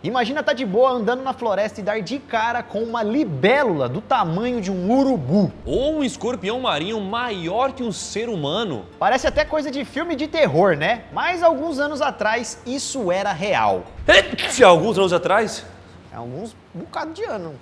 Imagina tá de boa andando na floresta e dar de cara com uma libélula do tamanho de um urubu. Ou um escorpião marinho maior que um ser humano. Parece até coisa de filme de terror, né? Mas alguns anos atrás isso era real. Alguns anos atrás? Alguns bocado de ano.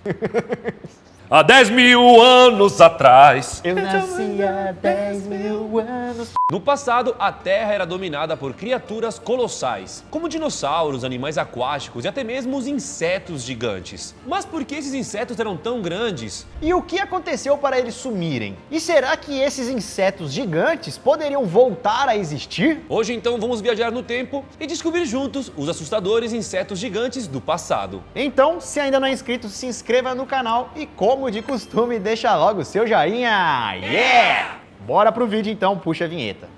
Há 10.000 anos atrás. Eu nasci há 10.000 anos. No passado, a Terra era dominada por criaturas colossais, como dinossauros, animais aquáticos e até mesmo os insetos gigantes. Mas por que esses insetos eram tão grandes? E o que aconteceu para eles sumirem? E será que esses insetos gigantes poderiam voltar a existir? Hoje então vamos viajar no tempo e descobrir juntos os assustadores insetos gigantes do passado. Então, se ainda não é inscrito, se inscreva no canal e, como de costume, deixa logo o seu joinha. Yeah! Bora pro vídeo então, puxa a vinheta.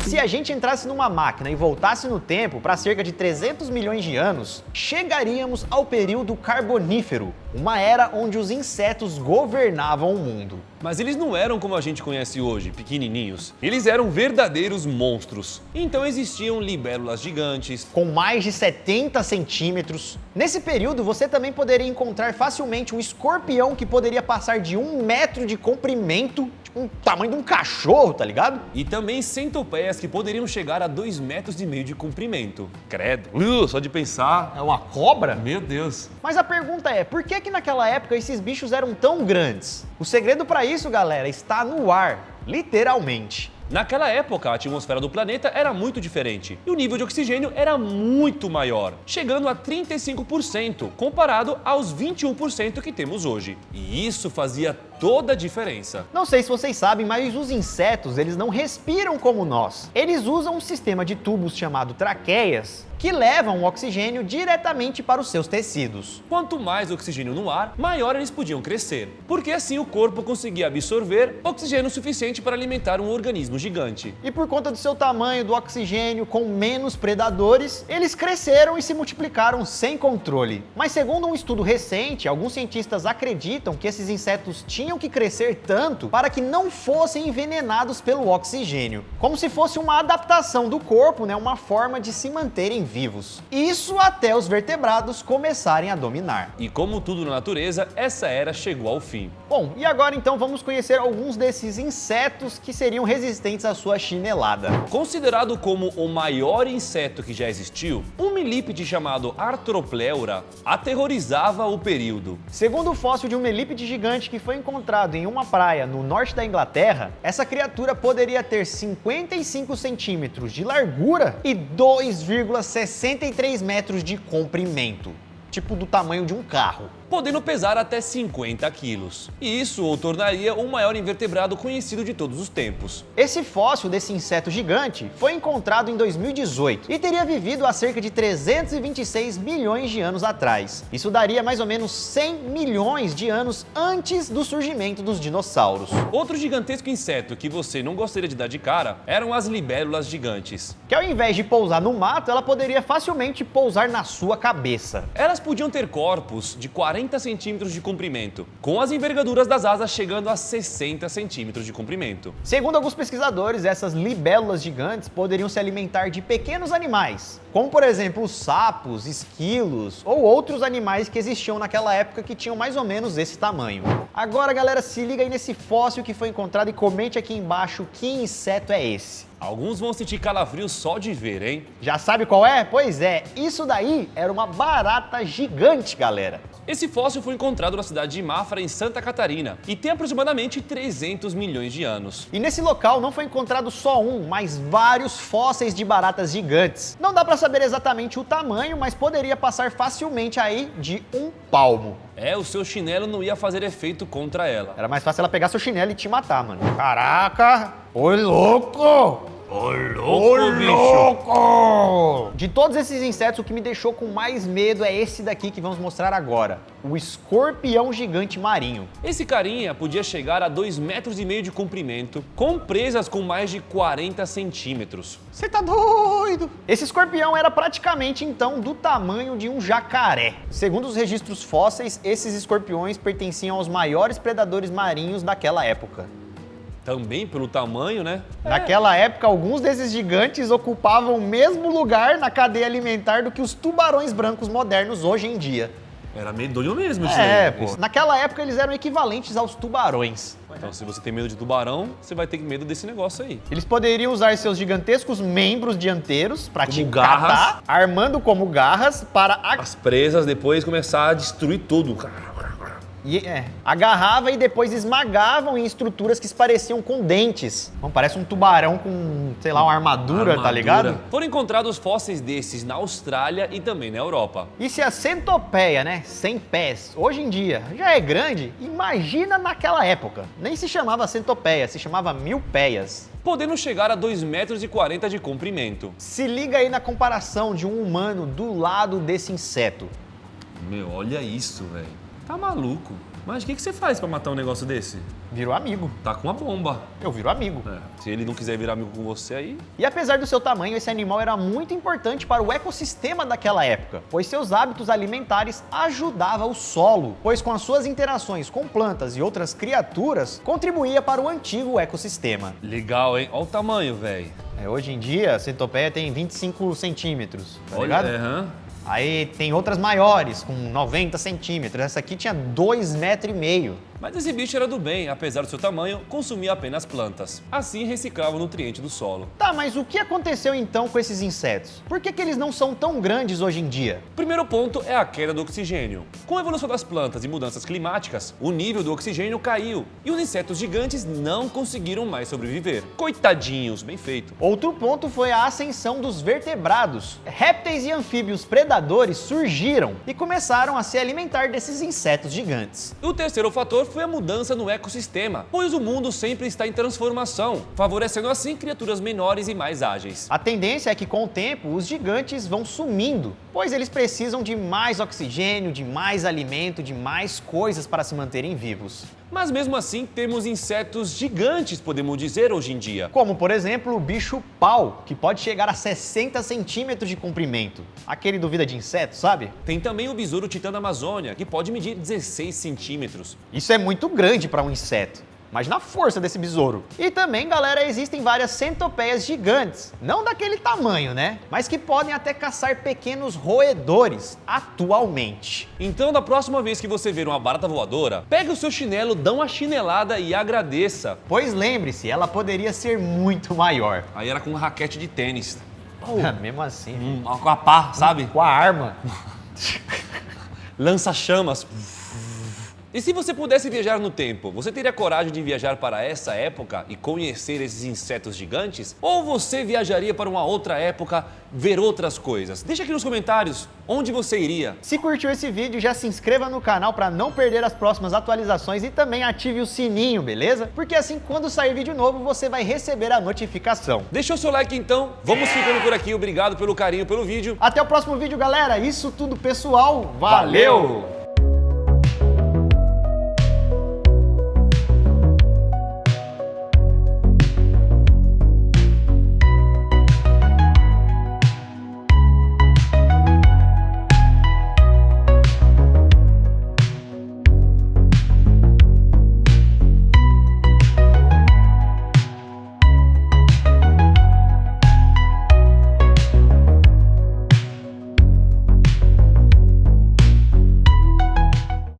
Se a gente entrasse numa máquina e voltasse no tempo para cerca de 300 milhões de anos, chegaríamos ao período Carbonífero, uma era onde os insetos governavam o mundo. Mas eles não eram como a gente conhece hoje, pequenininhos. Eles eram verdadeiros monstros. Então existiam libélulas gigantes, Com mais de 70 centímetros. Nesse período, você também poderia encontrar facilmente um escorpião que poderia passar de 1 metro de comprimento, tipo um tamanho de um cachorro, tá ligado? e também centopeias que poderiam chegar a 2,5 metros de comprimento. Credo, só de pensar. É uma cobra? Meu Deus. Mas a pergunta é, por que naquela época esses bichos eram tão grandes? O segredo para isso, galera, está no ar, literalmente. Naquela época, a atmosfera do planeta era muito diferente e o nível de oxigênio era muito maior, chegando a 35%, comparado aos 21% que temos hoje. E isso fazia toda a diferença. Não sei se vocês sabem, mas os insetos, eles não respiram como nós. Eles usam um sistema de tubos chamado traqueias, que levam o oxigênio diretamente para os seus tecidos. Quanto mais oxigênio no ar, maior eles podiam crescer, porque assim o corpo conseguia absorver oxigênio suficiente para alimentar um organismo gigante. E por conta do seu tamanho, do oxigênio, com menos predadores, eles cresceram e se multiplicaram sem controle. Mas segundo um estudo recente, alguns cientistas acreditam que esses insetos tinham que crescer tanto para que não fossem envenenados pelo oxigênio. Como se fosse uma adaptação do corpo, né? Uma forma de se manterem vivos. Isso até os vertebrados começarem a dominar. E como tudo na natureza, essa era chegou ao fim. Bom, e agora então vamos conhecer alguns desses insetos que seriam resistentes à sua chinelada. Considerado como o maior inseto que já existiu, um milípede chamado Arthropleura aterrorizava o período. Segundo o fóssil de um melípede gigante que foi encontrado em uma praia no norte da Inglaterra, essa criatura poderia ter 55 centímetros de largura e 2,63 metros de comprimento, tipo do tamanho de um carro. Podendo pesar até 50 quilos. E isso o tornaria o maior invertebrado conhecido de todos os tempos. Esse fóssil desse inseto gigante foi encontrado em 2018 e teria vivido há cerca de 326 milhões de anos atrás. Isso daria mais ou menos 100 milhões de anos antes do surgimento dos dinossauros. Outro gigantesco inseto que você não gostaria de dar de cara eram as libélulas gigantes. Que ao invés de pousar no mato, ela poderia facilmente pousar na sua cabeça. Elas podiam ter corpos de 40 centímetros de comprimento, com as envergaduras das asas chegando a 60 centímetros de comprimento. Segundo alguns pesquisadores, essas libélulas gigantes poderiam se alimentar de pequenos animais, como por exemplo os sapos, esquilos ou outros animais que existiam naquela época que tinham mais ou menos esse tamanho. Agora, galera, se liga aí nesse fóssil que foi encontrado e comente aqui embaixo que inseto é esse. Alguns vão sentir calafrio só de ver, hein? Já sabe qual é? Pois é, isso daí era uma barata gigante, galera. Esse fóssil foi encontrado na cidade de Mafra, em Santa Catarina, e tem aproximadamente 300 milhões de anos. E nesse local não foi encontrado só um, mas vários fósseis de baratas gigantes. Não dá pra saber exatamente o tamanho, mas poderia passar facilmente aí de 1 palmo. É, o seu chinelo não ia fazer efeito contra ela. Era mais fácil ela pegar seu chinelo e te matar, mano. Caraca! Ô louco! Ô, Ô louco! De todos esses insetos, o que me deixou com mais medo é esse daqui que vamos mostrar agora. O escorpião gigante marinho. Esse carinha podia chegar a 2,5 metros de comprimento, com presas com mais de 40 centímetros. Você tá doido? Esse escorpião era praticamente, então, do tamanho de um jacaré. Segundo os registros fósseis, esses escorpiões pertenciam aos maiores predadores marinhos daquela época. Também pelo tamanho, né? Naquela época, alguns desses gigantes ocupavam o mesmo lugar na cadeia alimentar do que os tubarões brancos modernos hoje em dia. Era medonho mesmo, isso É, aí. pô. Naquela época eles eram equivalentes aos tubarões. Então, se você tem medo de tubarão, você vai ter medo desse negócio aí. Eles poderiam usar seus gigantescos membros dianteiros para te Como garras. catar, armando como garras para As presas depois começar a destruir tudo. agarrava e depois esmagavam em estruturas que se pareciam com dentes. Então, parece um tubarão com, sei lá, uma armadura, tá ligado? Foram encontrados fósseis desses na Austrália e também na Europa. E se a centopeia, né, 100 pés, hoje em dia já é grande, imagina naquela época. Nem se chamava centopeia, se chamava milpeias. Podendo chegar a 2,40 metros de comprimento. Se liga aí na comparação de um humano do lado desse inseto. Meu, olha isso, velho. Tá maluco. Mas o que você faz pra matar um negócio desse? Virou amigo. Tá com uma bomba. Eu viro amigo. Se ele não quiser virar amigo com você aí... E apesar do seu tamanho, esse animal era muito importante para o ecossistema daquela época, pois seus hábitos alimentares ajudavam o solo, pois com as suas interações com plantas e outras criaturas, contribuía para o antigo ecossistema. Legal, hein? Olha o tamanho, velho. Hoje em dia, a centopeia tem 25 centímetros, tá ligado? Aí tem outras maiores, com 90 centímetros. Essa aqui tinha 2,5 metros. Mas esse bicho era do bem, apesar do seu tamanho, consumia apenas plantas. Assim reciclava o nutriente do solo. Tá, mas o que aconteceu então com esses insetos? Por que eles não são tão grandes hoje em dia? O primeiro ponto é a queda do oxigênio. Com a evolução das plantas e mudanças climáticas, o nível do oxigênio caiu e os insetos gigantes não conseguiram mais sobreviver. Coitadinhos, bem feito. Outro ponto foi a ascensão dos vertebrados. Répteis e anfíbios predadores surgiram e começaram a se alimentar desses insetos gigantes. O terceiro fator foi a mudança no ecossistema, pois o mundo sempre está em transformação, favorecendo assim criaturas menores e mais ágeis. A tendência é que com o tempo os gigantes vão sumindo, pois eles precisam de mais oxigênio, de mais alimento, de mais coisas para se manterem vivos. Mas mesmo assim temos insetos gigantes, podemos dizer, hoje em dia. Como por exemplo o bicho-pau, que pode chegar a 60 centímetros de comprimento. Aquele do Vida de Inseto, sabe? Tem também o besouro titã da Amazônia, que pode medir 16 centímetros. Isso é muito grande para um inseto. Imagina a força desse besouro. E também, galera, existem várias centopeias gigantes. Não daquele tamanho, né? Mas que podem até caçar pequenos roedores atualmente. Então, da próxima vez que você ver uma barata voadora, pegue o seu chinelo, dá uma chinelada e agradeça. Pois lembre-se, ela poderia ser muito maior. Aí era com um raquete de tênis. Mesmo assim. Com a pá, sabe? Com a arma. Lança-chamas. E se você pudesse viajar no tempo, você teria coragem de viajar para essa época e conhecer esses insetos gigantes? Ou você viajaria para uma outra época, ver outras coisas? Deixa aqui nos comentários onde você iria. Se curtiu esse vídeo, já se inscreva no canal para não perder as próximas atualizações e também ative o sininho, beleza? Porque assim, quando sair vídeo novo, você vai receber a notificação. Deixa o seu like então, vamos ficando por aqui, obrigado pelo carinho pelo vídeo. Até o próximo vídeo, galera. Isso tudo, pessoal. Valeu!